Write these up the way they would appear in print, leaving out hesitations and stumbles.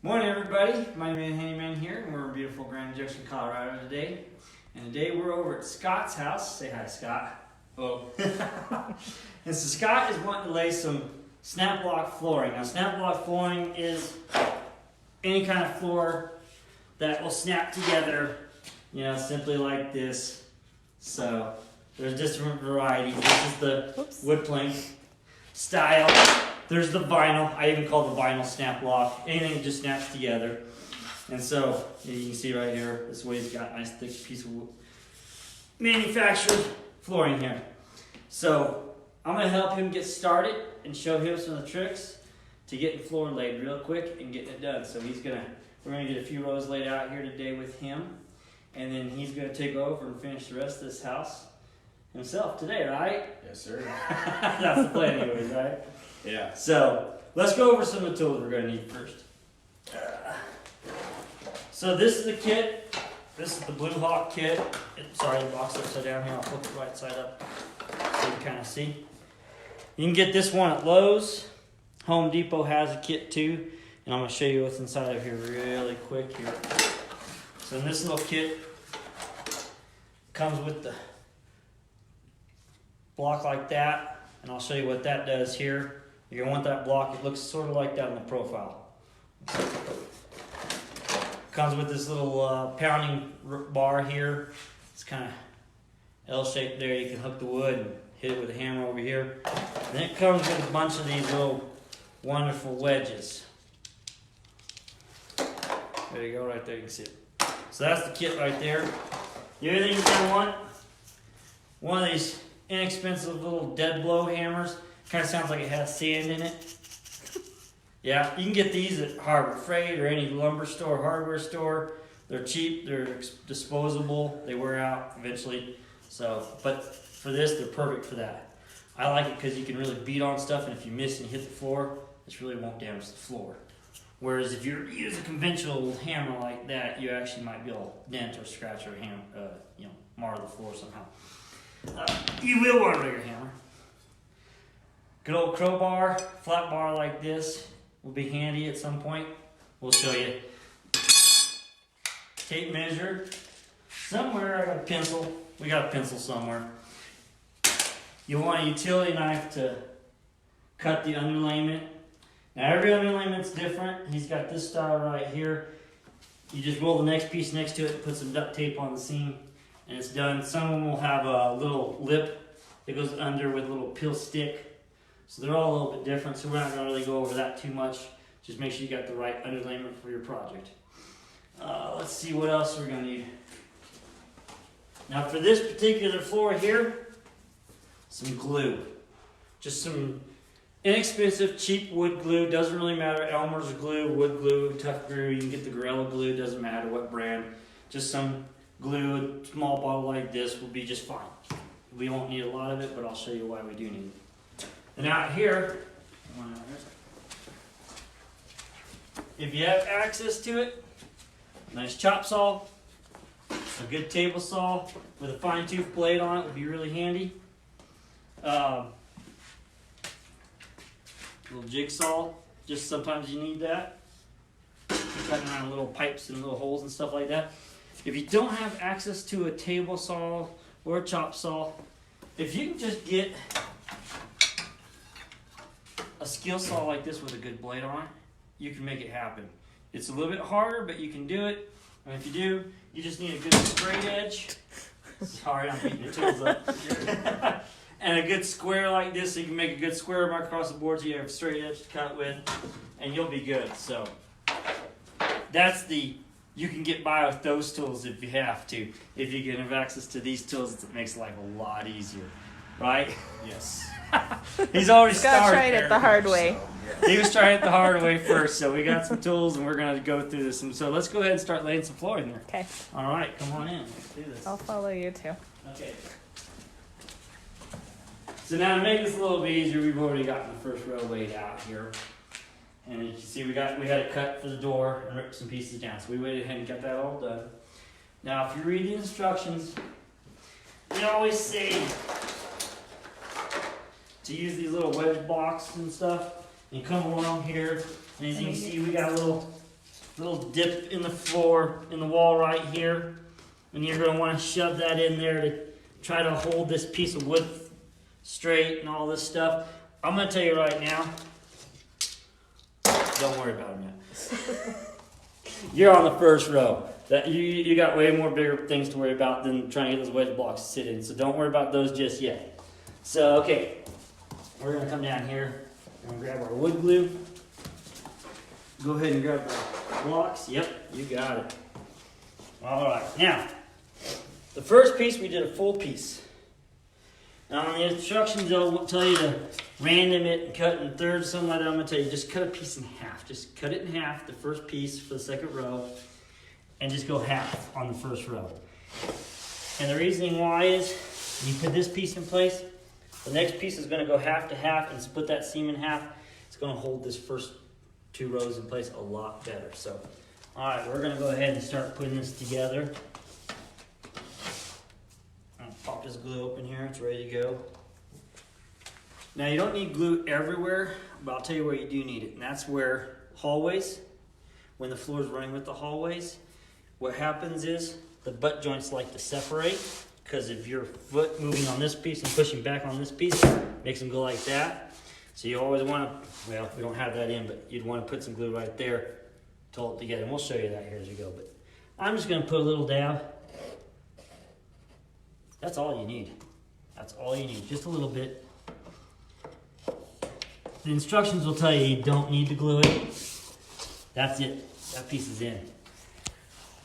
Morning, everybody. My name is Handyman here, and we're in beautiful Grand Junction, Colorado today. And today we're over at Scott's house. Say hi, Scott. Oh. And so Scott is wanting to lay some snap block flooring. Now, snap block flooring is any kind of floor that will snap together, simply like this. So there's different varieties. This is the wood plank style. There's the vinyl. I even call the vinyl snap block. Anything that just snaps together. And so you can see right here, this way he's got a nice thick piece of manufactured flooring here. So I'm going to help him get started and show him some of the tricks to getting floor laid real quick and getting it done. So we're going to get a few rows laid out here today with him. And then he's going to take over and finish the rest of this house himself today, right? Yes, sir. That's the plan anyways, right? Yeah. So let's go over some of the tools we're going to need first. So this is the kit. This is the Blue Hawk kit. Sorry, the box upside down here. I'll flip it right side up so you can kind of see. You can get this one at Lowe's. Home Depot has a kit too. And I'm going to show you what's inside of here really quick here. So in this little kit, comes with the block like that. And I'll show you what that does here. You're going to want that block. It looks sort of like that in the profile. Comes with this little pounding bar here. It's kind of L-shaped there. You can hook the wood and hit it with a hammer over here. And then it comes with a bunch of these little wonderful wedges. There you go, right there. You can see it. So that's the kit right there. The other thing you're going to want, one of these inexpensive little dead blow hammers. Kind of sounds like it has sand in it. Yeah, you can get these at Harbor Freight or any lumber store, hardware store. They're cheap, they're disposable, they wear out eventually. So, but for this, they're perfect for that. I like it because you can really beat on stuff, and if you miss and hit the floor, this really won't damage the floor. Whereas if you use a conventional hammer like that, you actually might be able to dent or scratch or mar the floor somehow. You will want a bigger hammer. Good old crowbar, flat bar like this will be handy at some point. We'll show you. Tape measure. Somewhere I got a pencil. We got a pencil somewhere. You want a utility knife to cut the underlayment. Now every underlayment's different. He's got this style right here. You just roll the next piece next to it, put some duct tape on the seam, and it's done. Some of them will have a little lip that goes under with a little peel stick. So they're all a little bit different, so we're not going to really go over that too much. Just make sure you got the right underlayment for your project. Let's see what else we're going to need. Now for this particular floor here, some glue. Just some inexpensive, cheap wood glue. Doesn't really matter. Elmer's glue, wood glue, tough glue. You can get the Gorilla glue. Doesn't matter what brand. Just some glue. A small bottle like this will be just fine. We won't need a lot of it, but I'll show you why we do need it. And out here, if you have access to it, nice chop saw, a good table saw with a fine tooth blade on it would be really handy. Little jigsaw, just sometimes you need that. Cutting around little pipes and little holes and stuff like that. If you don't have access to a table saw or a chop saw, if you can just get a skill saw like this with a good blade on it, you can make it happen. It's a little bit harder, but you can do it. And if you do, you just need a good straight edge. Sorry, I'm beating your tools up. And a good square like this, so you can make a good square mark across the board so you have a straight edge to cut with, and you'll be good. So you can get by with those tools if you have to. If you can have access to these tools, it makes life a lot easier, right? Yes. He's already Scott started. tried it the hard way. He was trying it the hard way first, so we got some tools and we're going to go through this. And so let's go ahead and start laying some flooring here. Okay, All right, come on in. Let's do this. I'll follow you too. Okay. So now to make this a little bit easier, we've already gotten the first row laid out here. And you can see we had it cut for the door and ripped some pieces down. So we went ahead and got that all done. Now if you read the instructions, they always say to use these little wedge blocks and stuff. And you come along here, and as you can see, we got a little little dip in the floor, in the wall right here. And you're going to want to shove that in there to try to hold this piece of wood straight and all this stuff. I'm going to tell you right now, don't worry about them yet. You're on the first row. That you got way more bigger things to worry about than trying to get those wedge blocks to sit in. So don't worry about those just yet. So, okay, we're going to come down here and grab our wood glue. Go ahead and grab the blocks. Yep, you got it. All right, now, the first piece, we did a full piece. Now, on the instructions, they'll tell you to random it and cut in thirds, something like that. I'm going to tell you, just cut a piece in half. Just cut it in half, the first piece for the second row, and just go half on the first row. And the reasoning why is, you put this piece in place, the next piece is going to go half to half and split that seam in half. It's going to hold this first 2 rows in place a lot better. So, all right, we're going to go ahead and start putting this together. I'm going to pop this glue open here. It's ready to go. Now, you don't need glue everywhere, but I'll tell you where you do need it. And that's where hallways, when the floor is running with the hallways, what happens is the butt joints like to separate, because if your foot moving on this piece and pushing back on this piece, makes them go like that. So you always want to, well, we don't have that in, but you'd want to put some glue right there to hold it together. And we'll show you that here as we go. But I'm just going to put a little dab. That's all you need. That's all you need, just a little bit. The instructions will tell you you don't need to glue it. That's it. That piece is in.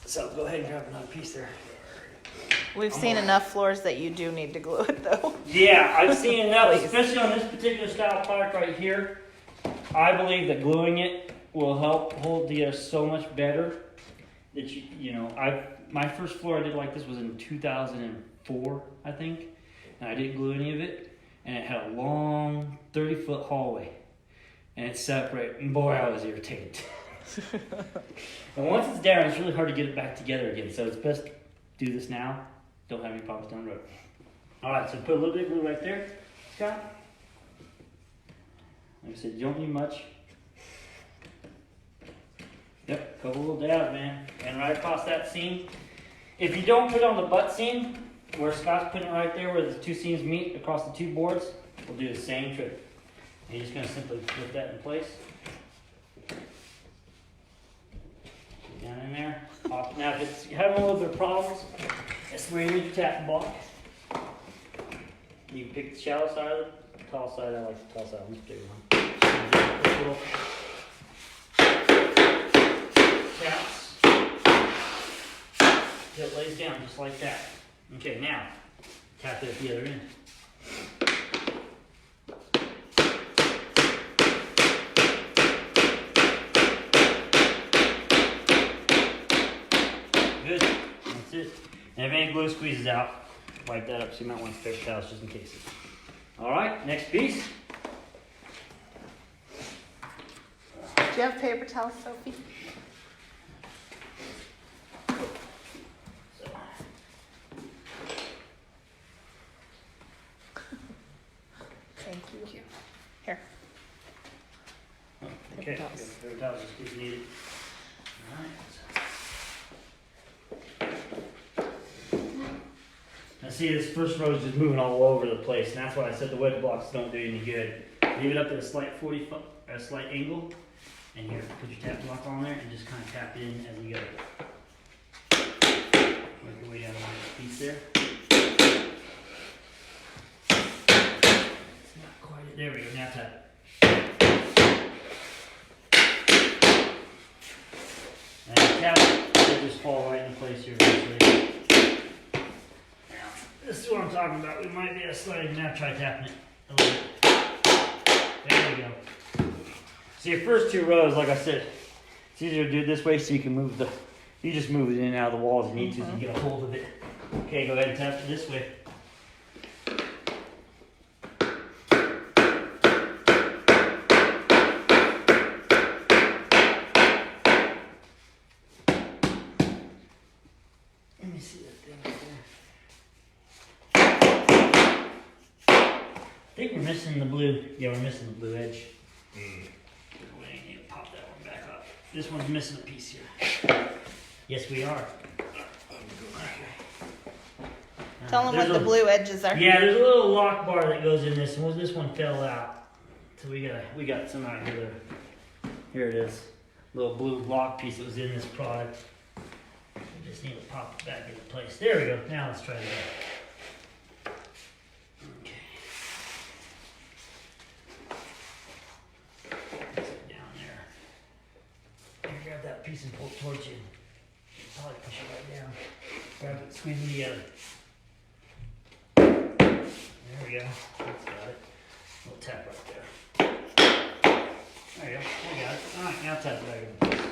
So go ahead and grab another piece there. We've seen enough floors that you do need to glue it, though. Yeah, I've seen enough, especially on this particular style product right here. I believe that gluing it will help hold together so much better. That you know, my first floor I did like this was in 2004, I think, and I didn't glue any of it, and it had a long 30-foot hallway, and it separated. And boy, I was irritated. And once it's down, it's really hard to get it back together again. So it's best to do this now. Don't have any problems down the road. All right, so put a little bit of glue right there, Scott. Like I said, you don't need much. Yep, couple little dabs, man. And right across that seam. If you don't put it on the butt seam, where Scott's putting it right there, where the 2 seams meet across the 2 boards, we'll do the same trick. And you're just going to simply flip that in place. Down in there. Now, if it's having a little bit of problems, that's where you need your tap block. You can pick the shallow side of the tall side. I like the tall side on this big one. This little taps. It lays down just like that. Okay, now tap it at the other end. Good. That's it. And if any glue squeezes out, wipe that up. So you might want to paper towels just in case. All right, next piece. Do you have paper towels, Sophie? Thank you. Here. Okay, Paper towels. paper towels just in case you need it. All right. Now see, this first row is just moving all over the place, and that's why I said the wedge blocks don't do you any good. Leave it up at a slight 40 foot, a slight angle, and here, put your tap block on there, and just kind of tap it in as you go. Work your way down the piece there. It's not quite it. There we go. Now tap. And tap it, it'll just fall right in place here eventually. This is what I'm talking about. We might be able to slide it. Now try tapping it a little bit. There we go. So your first 2 rows, like I said, it's easier to do it this way so you can move the, you just move it in and out of the wall as you need to so you get a hold of it. Okay, go ahead and tap it this way. Let me see that thing right there. I think we're missing the blue. Yeah, we're missing the blue edge. We need to pop that one back up. this one's missing a piece here. Yes, we are. Tell them There's what the a- blue edges are. Yeah, there's a little lock bar that goes in this one. This one fell out, so we got some out here. Here it is, little blue lock piece that was in this product. We just need to pop it back into place. There we go. Now let's try it again. Okay. Place it down there. Here, grab that piece and pull it towards you. Probably push it right down. Grab it, squeeze it together. There we go. That's got it. Little tap right there. There you go. We got it. Alright, now tap it back in place.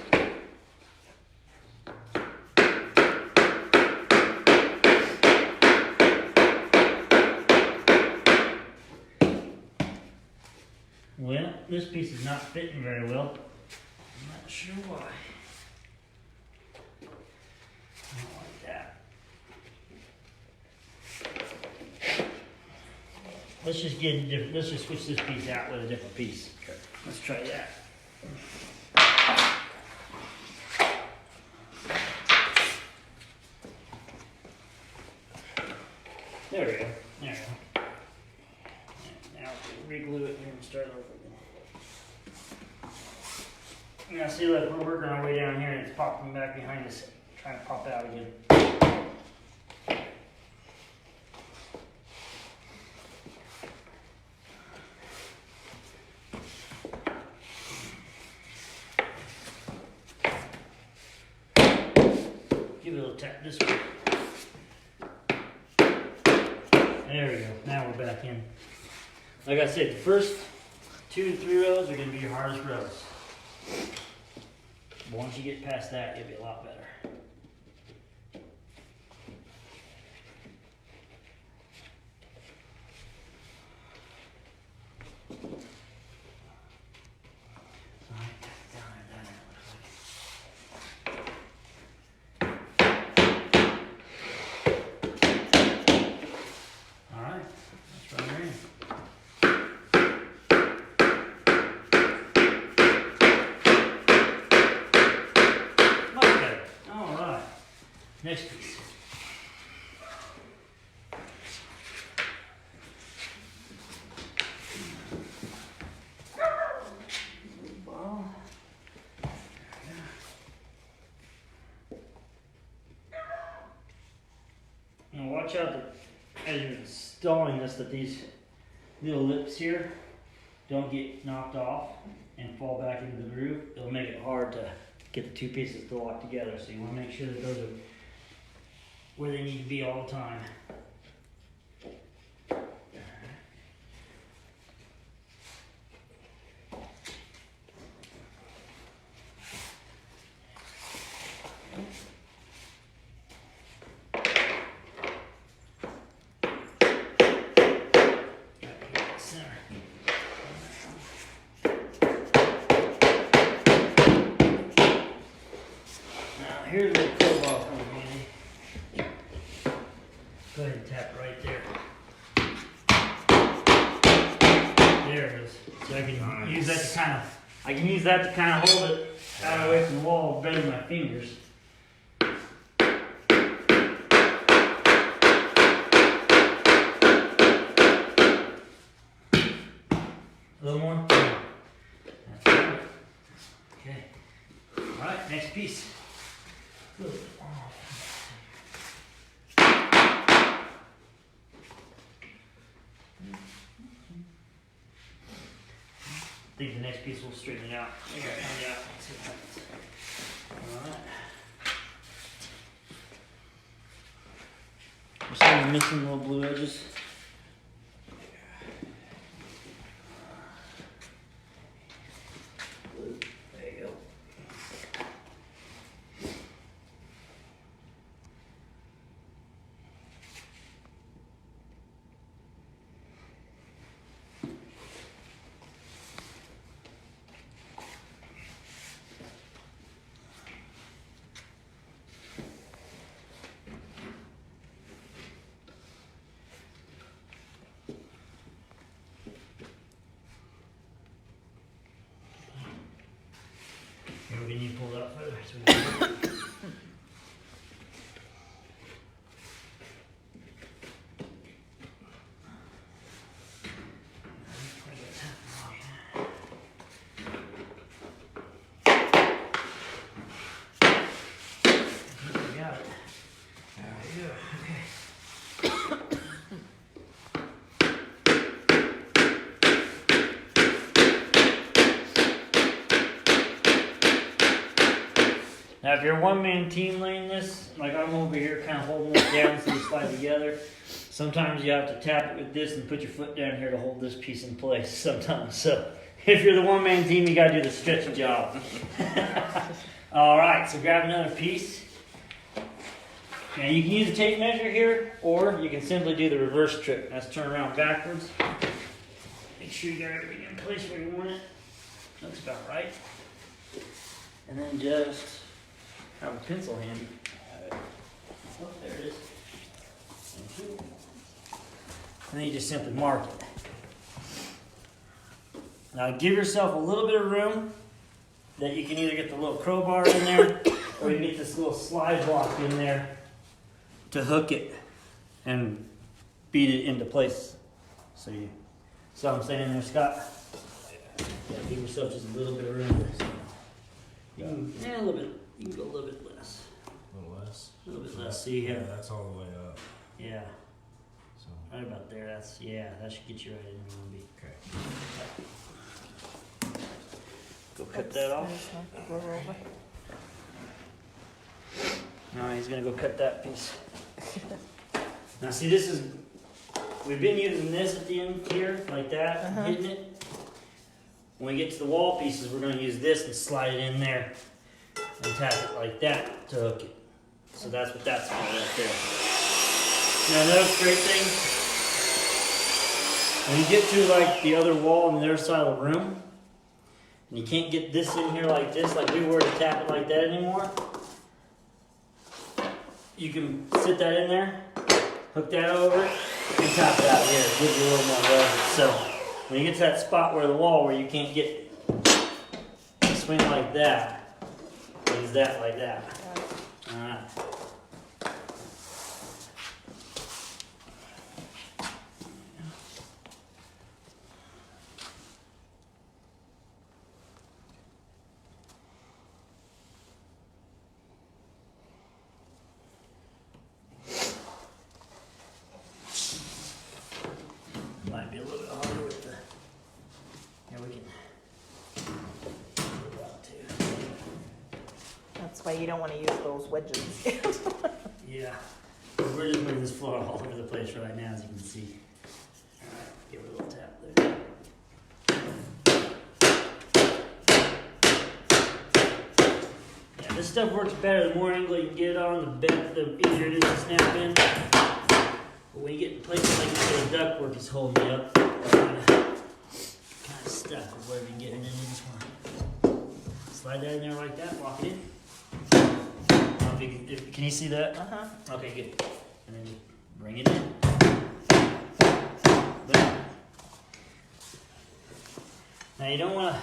Well, this piece is not fitting very well. I'm not sure why. I don't like that. Let's just get a different, let's just switch this piece out with a different piece. Okay. Let's try that. There we go. There we go. Now reglue it here and start over again. Now see, look, we're working our way down here and it's popping back behind us, trying to pop out again. Give it a little tap this way. There we go. Now we're back in. Like I said, the first 2 to 3 rows are going to be your hardest rows. But once you get past that, you'll be a lot better. Alright, down there. Alright, let's run her in. Much better. Alright, next piece. Ball. Now watch out that as you're installing this, that these little lips here don't get knocked off and fall back into the groove. It'll make it hard to get the two pieces to lock together. So you want to make sure that those are where they need to be all the time. Center. Now here's a little crowbar for you, Manny. Go ahead and tap right there. There it is. So I can use that to kind of hold it out away from the wall better than my fingers. A little more. That's right. Okay. All right, next piece. A little bit off. I think the next piece will straighten it out. Yeah. See what happens. All right. We're still missing little blue edges. There you go. Maybe you pull it up further. So we can we got it. There we go. Okay. Now, if you're a one-man team laying this, like I'm over here kind of holding this down so they slide together, sometimes you have to tap it with this and put your foot down here to hold this piece in place sometimes. So if you're the one-man team, you got to do the stretchy job. All right, so grab another piece. Now, you can use a tape measure here, or you can simply do the reverse trick. That's turn around backwards. Make sure you got everything in place where you want it. Looks about right. And then just have a pencil handy. Oh, there it is. Thank you. And then you just simply mark it. Now give yourself a little bit of room that you can either get the little crowbar in there or you can get this little slide block in there to hook it and beat it into place. So you see what I'm saying there, Scott? Yeah, give yourself just a little bit of room. You can, a little bit. You can go a little bit less. A little less. A little bit less. See Yeah, here? that's all the way up. Yeah, So right about there. That's that should get you right in where you want to be. okay. Go cut that off. No, he's gonna go cut that piece. Now see, we've been using this at the end here, like that, hitting it. When we get to the wall pieces, we're gonna use this and slide it in there and tap it like that to hook it. So that's what that's for right there. Now another great thing, when you get to like the other wall on the other side of the room, and you can't get this in here like this, like we were to tap it like that anymore, you can sit that in there, hook that over, and tap it out here. It gives you a little more leverage. So when you get to that spot where the wall where you can't get swing like that, use that like that. Alright. Might be a little bit harder with the. Here we can. That's why you don't want to use those wedges. Yeah. We're just moving this floor all over the place right now, as you can see. Alright, give it a little tap there. Yeah, this stuff works better. The more angle you can get it on, the easier it is to snap in. But when you get in places like this, the ductwork is holding you up. Kind of stuck with whatever you can get it in. You just want to slide that in there like that, lock it in. Can you see that? Okay, good. And then bring it in. Boom. Now you don't want to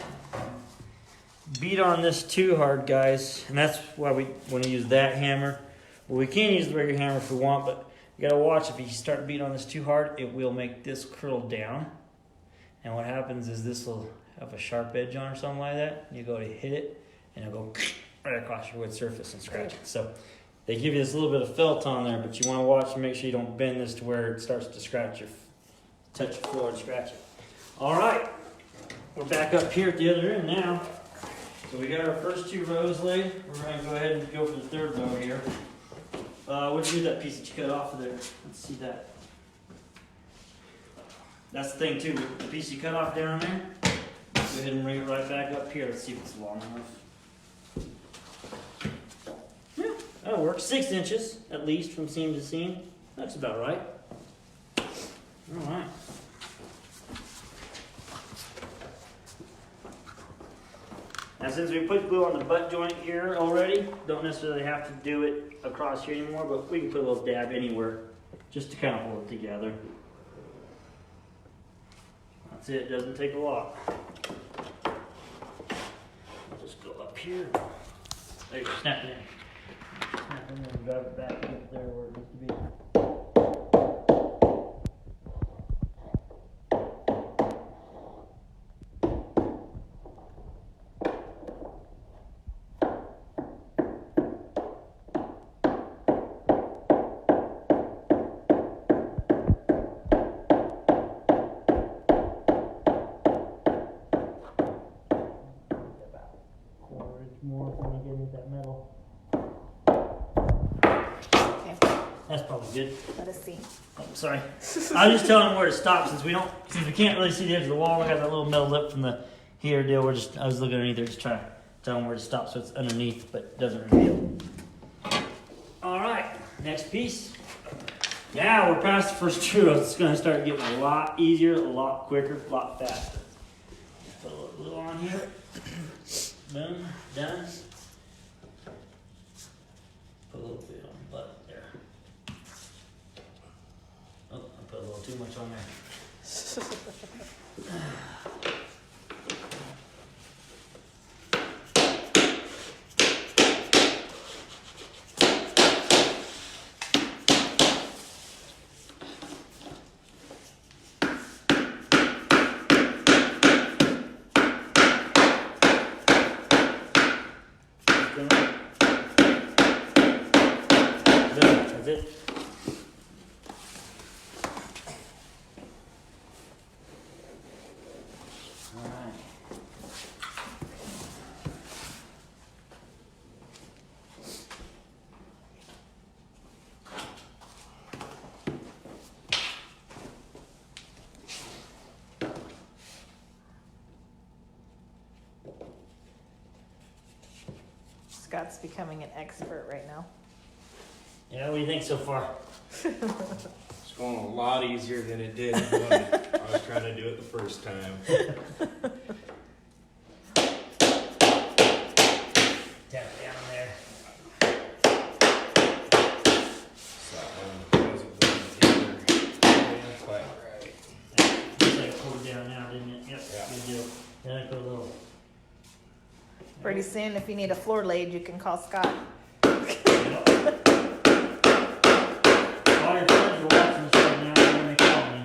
beat on this too hard, guys, and that's why we want to use that hammer. Well, we can use the regular hammer if we want, but you gotta watch. If you start beating on this too hard, it will make this curl down. And what happens is this will have a sharp edge on or something like that. You go to hit it, and it'll go right across your wood surface and scratch it. So they give you this little bit of felt on there, but you want to watch and make sure you don't bend this to where it starts to touch your floor and scratch it. All right, we're back up here at the other end now. So we got our first two rows laid. We're going to go ahead and go for the third row here. What'd you do with that piece that you cut off of there? Let's see that. That's the thing too, the piece you cut off down there, go ahead and bring it right back up here. Let's see if it's long enough. Yeah, that'll work. 6 inches at least from seam to seam. That's about right. All right. Now since we put glue on the butt joint here already, don't necessarily have to do it across here anymore, but we can put a little dab anywhere just to kind of hold it together. That's it, doesn't take a lot. I'll just go up here. There you go, snap it in. Snap it in and drive it back up there where it needs to be. About 1/4 inch more when I get into that metal. Okay, That's probably good. let us see. Oh, sorry. I was just telling them where to stop since we can't really see the edge of the wall. We got that little metal lip from the here deal. I was looking underneath there just trying to tell them where to stop so it's underneath but doesn't reveal. All right, next piece. Now we're past the first two. It's going to start getting a lot easier, a lot quicker, a lot faster. Put a little glue on here. Boom, done. Put a little bit on the butt there. Oh, I put a little too much on there. That's it. All right. Scott's becoming an expert right now. Yeah, what do you think so far? It's going a lot easier than it did when I was trying to do it the first time. Tap it down there. So wasn't going together quite right. Looks like it pulled down now, didn't it? Yep, Yeah. good deal. Then I put a little. Pretty soon, if you need a floor laid, you can call Scott. Yep. All your friends are watching this right now, they're gonna call me.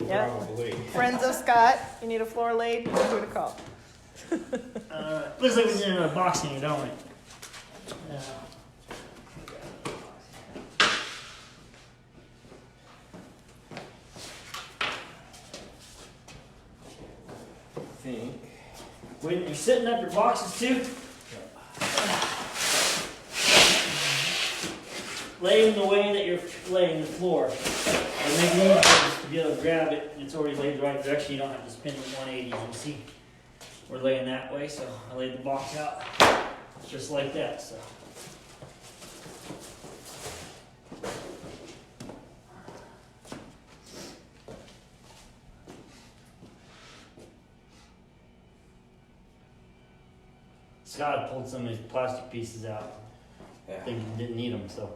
Yep. Probably. Friends of Scott, you need a floor laid, you know who to call. Looks like we're doing a boxing here, don't we? Yeah. I think. When you're setting up your boxes too, lay in the way that you're laying the floor. It'll make it easier just to be able to grab it. It's already laid the right direction. You don't have to spin it 180. You can see we're laying that way, so I laid the box out just like that. So. Scott pulled some of these plastic pieces out. Yeah. Thinking he didn't need them, so.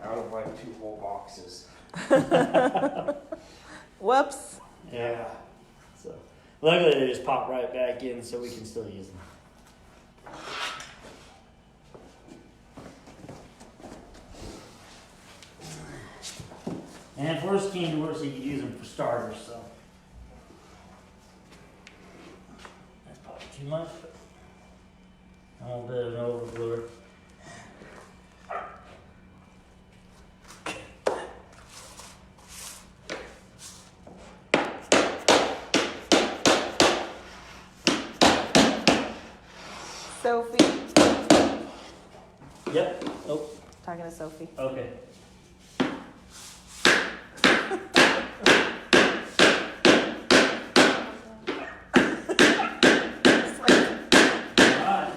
Out of like 2 whole boxes. Whoops. Yeah. So, luckily they just pop right back in, so we can still use them. And if worse came to worse, you could use them for starters. So that's probably too much, but a little bit of an overgluer. Sophie. Yep. Oh. Talking to Sophie. Okay. Alright.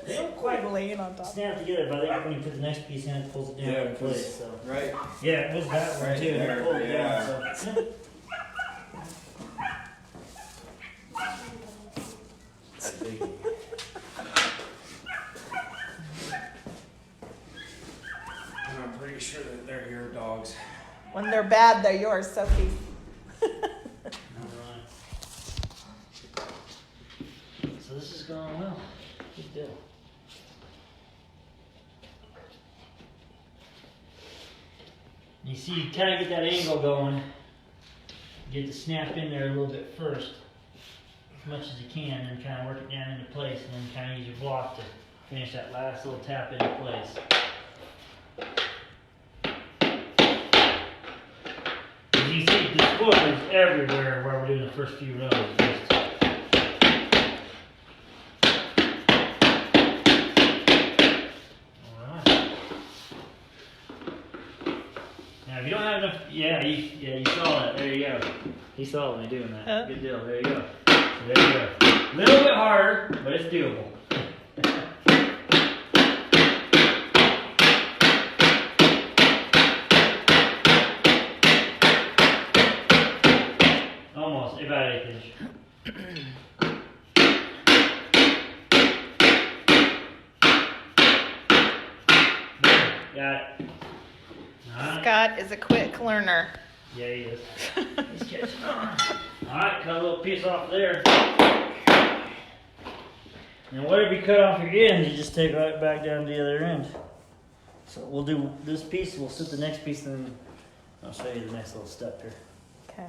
They don't quite Laying on top. snap together, but I think when you put the next piece in, it pulls it down Yeah, in place. So. Right. Yeah, it was that one Right too. and it there, pulled it yeah. down, so. That's a biggie. And I'm pretty sure that they're your dogs. When they're bad, they're yours, Sophie. Alright. this is going well. Good deal. You see, you kind of get that angle going. Get the snap in there a little bit first, as much as you can, and kind of work it down into place, and then kind of use your block to finish that last little tap into place. As you see, this foot is everywhere where we're doing the first few rows. Just alright. Now, if you don't have enough, you saw that. There you go. He saw me doing that. Huh? Good deal. There you go. There you go. A little bit harder, but it's doable. Almost, about 1/8 inch. Got it. Alright. Scott is a quick learner. Yeah, he is. He's catching on. Alright, cut a little piece off there. And whatever you cut off your end, you just take right back down to the other end. So we'll do this piece, we'll sit the next piece, and then I'll show you the next little step here. Okay.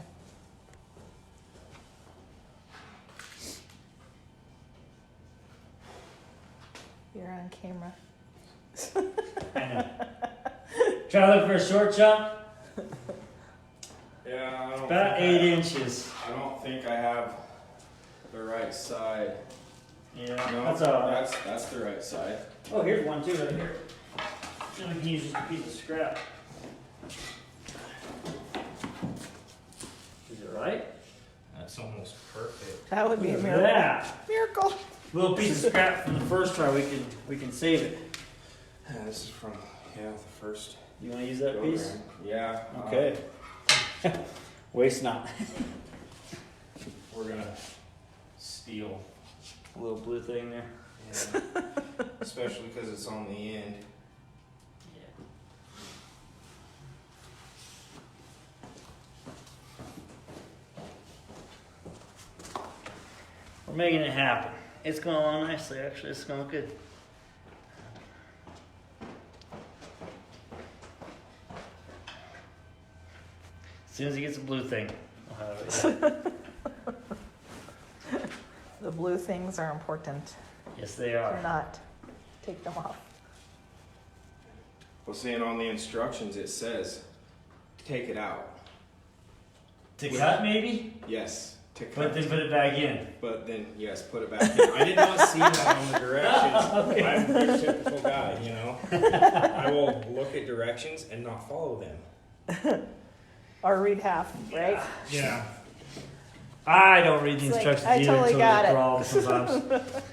You're on camera. I know. Try to look for a short chunk. Yeah, I don't About think 8 inches. I don't think I have the right side. Yeah, No, that's alright. that's the right side. Oh, here's one too, right here. Then we can use just a piece of scrap. Is it right? That's almost perfect. That would be a Look at miracle. that. Miracle. Little piece of scrap from the first try, we can save it. Yeah, this is from the first. You want to use that piece? program. Yeah. Okay. Waste not. We're gonna steal. A little blue thing there. Yeah. Especially because it's on the end. We're making it happen. It's going along nicely, actually. It's going good. As soon as he gets a blue thing, we'll have it. The blue things are important. Yes, they Or are. not. Take them off. Well, seeing on the instructions, it says, take it out. To cut, maybe? Yes, to But cut. then put it back in. But then, yes, put it back in. I did not see that on the directions. I'm a pretty typical guy, you know. I will look at directions and not follow them. Or read half, right? Yeah. I don't read the It's like, instructions I either totally until got there's it. problems sometimes.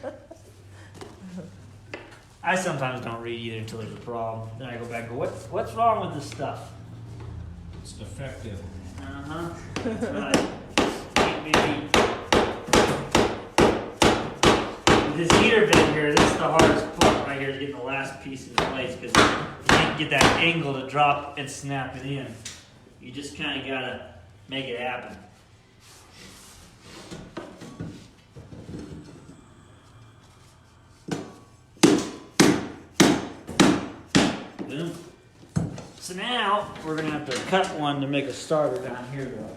I sometimes don't read either until there's a problem. Then I go back and go, what's wrong with this stuff? It's defective. Uh-huh. That's right. Maybe. With this heater bit here, this is the hardest part right here, is getting the last piece in place, because you can't get that angle to drop and snap it in. You just kind of gotta make it happen. Boom. So now we're gonna have to cut one to make a starter down here though.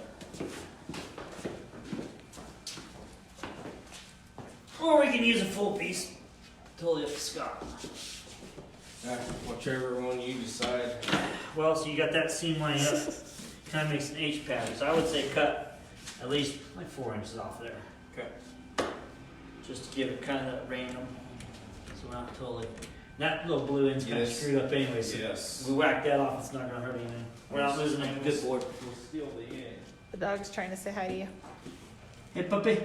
Or we can use a full piece. Totally up to Scott. Whichever one you decide. Well, so you got that seam line up. Kind of makes an H pattern. So I would say cut at least like 4 inches off there. Okay. Just to give it kind of that random. So we're not totally. That little blue end's kind of Yes. screwed up anyway. So Yes. we whack that off, it's not gonna hurt anything. We're not losing any good board. We'll steal the end. The dog's trying to say hi to you. Hey, puppy.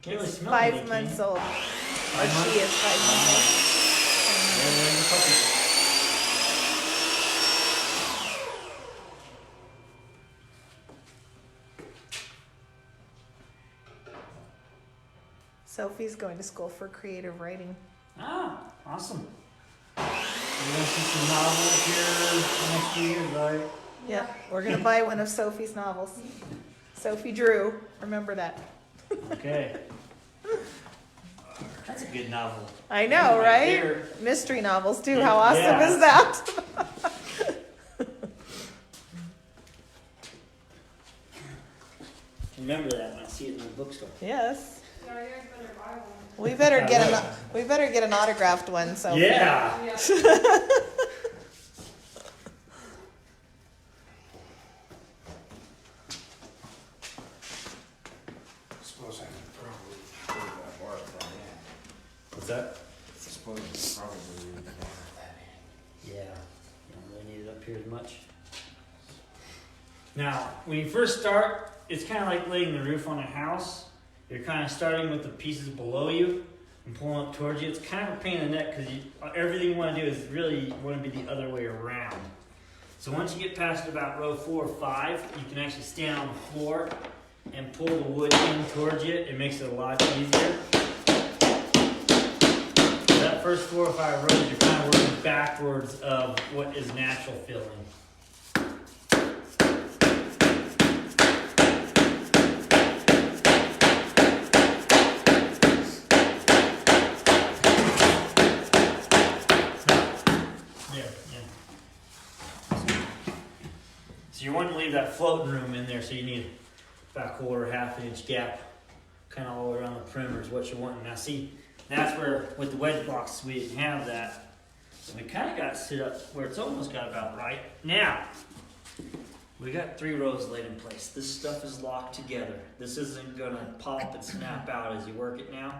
Can't really It's smell 5 anything. months old. Or 5 months? she is 5 months old. There's the puppy. Sophie's going to school for creative writing. Ah, awesome. We're gonna see some novels here in the next few years, right? Yeah, we're gonna buy one of Sophie's novels. Sophie Drew. Remember that. Okay. That's a good novel. I know, right? There. Mystery novels too. How awesome Yeah. is that? Remember that when I see it in the bookstore. Yes. Yeah, you guys better buy one. We better get an autographed one. So Yeah. Yeah. Suppose I could probably put that bar that in. What's that? Suppose I could probably leave the bar that in. Yeah. You don't really need it up here as much. Now, when you first start, it's kind of like laying the roof on a house. You're kind of starting with the pieces below you and pulling up towards you. It's kind of a pain in the neck because everything you want to do is really want to be the other way around. So once you get past about row 4 or 5, you can actually stand on the floor and pull the wood in towards you. It makes it a lot easier. That first 4 or 5 rows, you're kind of working backwards of what is natural filling. So you want to leave that floating room in there, so you need about 1/4, half-inch gap, kind of all around the perimeter is what you're wanting. Now see, that's where with the wedge blocks we didn't have that. So we kind of got it set up where it's almost got about right. Now, we got 3 rows laid in place. This stuff is locked together. This isn't gonna pop and snap out as you work it now.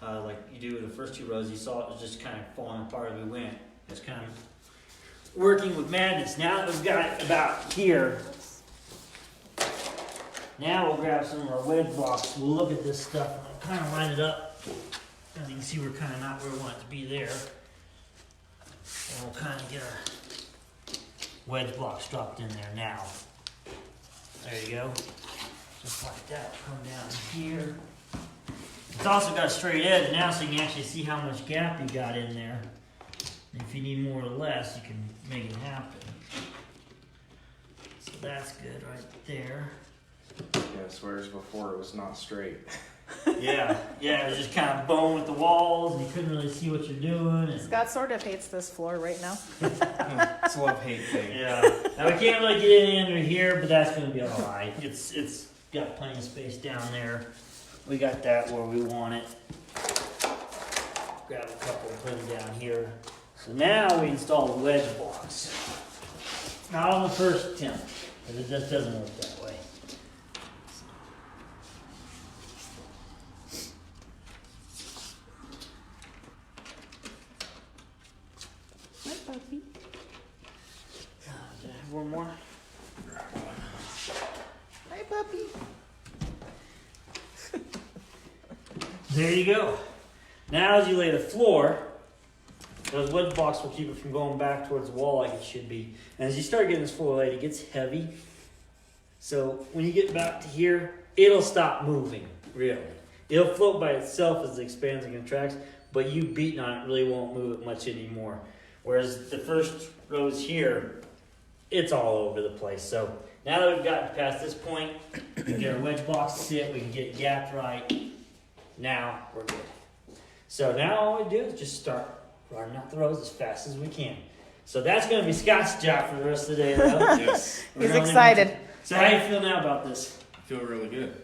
Like you do with the first 2 rows, you saw it was just kind of falling apart as we went. It's kind of working with madness. Now that we've got it about here, now we'll grab some of our wedge blocks. We'll look at this stuff and we'll kind of line it up. As you can see, we're kind of not where we want it to be there. And we'll kind of get our wedge blocks dropped in there now. There you go. Just like that. Come down here. It's also got a straight edge now, so you can actually see how much gap you got in there. And if you need more or less, you can make it happen. So that's good right there. Yes, whereas before it was not straight. Yeah, it was just kind of bone with the walls, and you couldn't really see what you're doing. And Scott sort of hates this floor right now. It's a love-hate thing. yeah, now we can't really get any under here, but that's going to be all right. It's got plenty of space down there. We got that where we want it. Grab a couple and put them down here. So now we install the wedge blocks. Not on the first attempt, because it just doesn't work that way. Hi, puppy. Do I have one more? Hi, puppy. There you go. Now as you lay the floor, those wedge blocks will keep it from going back towards the wall like it should be. And as you start getting this floor laid, it gets heavy. So when you get back to here, it'll stop moving, really. It'll float by itself as it expands and contracts, but you beating on it really won't move it much anymore. Whereas the first rows here, it's all over the place. So now that we've gotten past this point, we can get our wedge blocks to sit, we can get it gapped right. Now we're good. So now all we do is just start running out the rows as fast as we can. So that's going to be Scott's job for the rest of the day, though. Yes, He's excited. So how do you feel now about this? I feel really good.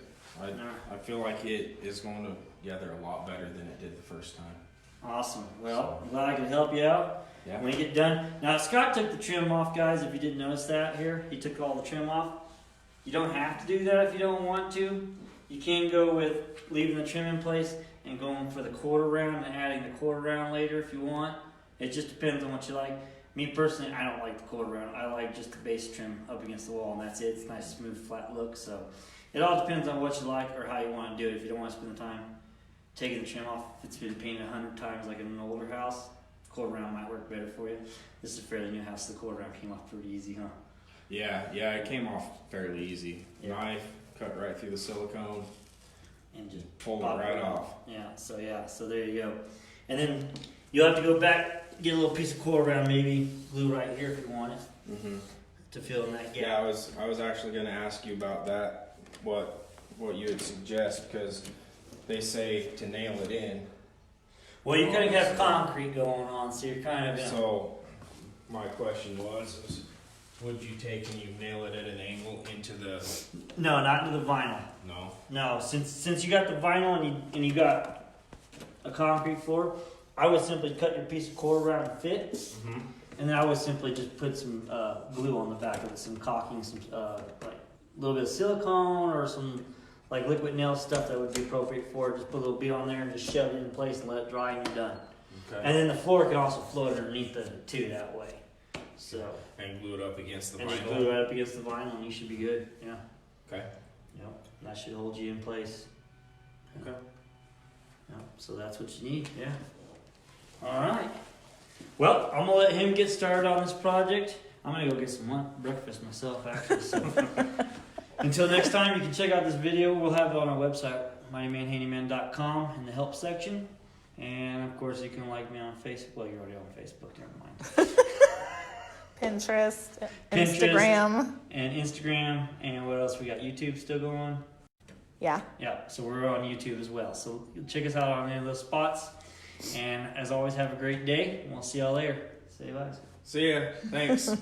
I feel like it is going together a lot better than it did the first time. Awesome. Well, I'm glad I could help you out. Yeah. When you get done. Now, Scott took the trim off, guys, if you didn't notice that here. He took all the trim off. You don't have to do that if you don't want to. You can go with leaving the trim in place and going for the 1/4 round and adding the 1/4 round later if you want. It just depends on what you like. Me personally, I don't like the 1/4 round. I like just the base trim up against the wall, and that's it. It's a nice, smooth, flat look. So it all depends on what you like or how you want to do it. If you don't want to spend the time taking the trim off, if it's been painted 100 times like in an older house, 1/4 round might work better for you. This is a fairly new house. The 1/4 round came off pretty easy, huh? Yeah, it came off fairly easy. Yeah. Knife, cut right through the silicone, And just pull it pop right off. Yeah, so there you go. And then you'll have to go back, get a little piece of 1/4 round, maybe glue right here if you want it Mm-hmm. to fill in that gap. Yeah, I was actually going to ask you about that what you would suggest, because they say to nail it in. Well, you kind of have concrete going on, so you're kind of in. So my question is, would you take and you nail it at an angle into the? No, not into the vinyl. No. No, since you got the vinyl and you got a concrete floor, I would simply cut your piece of core around and fit, Mm-hmm. and then I would simply just put some glue on the back of it, some caulking, some like a little bit of silicone or some like liquid nail stuff that would be appropriate for it. Just put a little bead on there and just shove it in place and let it dry and you're done. Okay. And then the floor can also float underneath it too that way. So And glue it up against the and you vinyl. glue it right up against the vinyl and you should be good. Yeah. Okay. Yep. That should hold you in place. Okay. Yep. So that's what you need. Yeah. All right. Well, I'm gonna let him get started on this project. I'm gonna go get some breakfast myself, actually. So until next time, you can check out this video. We'll have it on our website, mightymanhandyman.com, in the help section. And of course, you can like me on Facebook. Well, you're already on Facebook. Never mind. Pinterest, Pinterest. Instagram. And Instagram, and what else? We got YouTube still going on. Yeah. Yeah, so we're on YouTube as well. So check us out on any of those spots. And as always, have a great day. And we'll see y'all later. Say bye. See ya. Thanks.